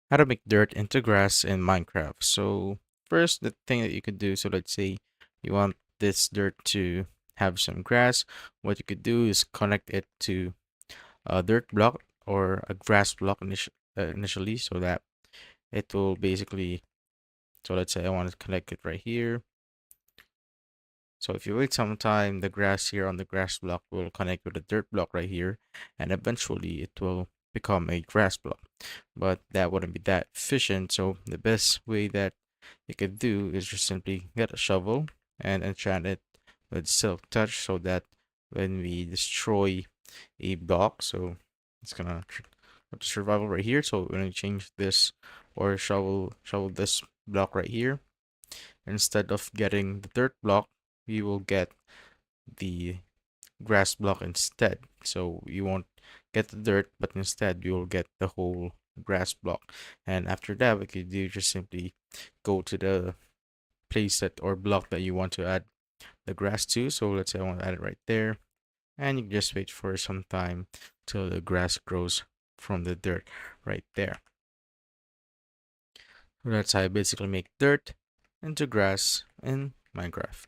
How to make dirt into grass in Minecraft. So first, the thing that you could do, so let's say you want this dirt to have some grass, what you could do is connect it to a dirt block or a grass block initially, so that it will basically, so let's say I want to connect it right here. So if you wait some time, the grass here on the grass block will connect with the dirt block right here, and eventually it will become a grass block. But that wouldn't be that efficient, so the best way that you could do is just simply get a shovel and enchant it with silk touch, so that when we destroy a block, so it's gonna go to survival right here. So we're gonna change this or shovel this block right here. Instead of getting the dirt block, we will get the grass block instead. So you won't get the dirt, but instead you will get the whole grass block. And after that, what you do just simply go to the place that or block that you want to add the grass to. So let's say I want to add it right there, and you can just wait for some time till the grass grows from the dirt right there. So that's how I basically make dirt into grass in Minecraft.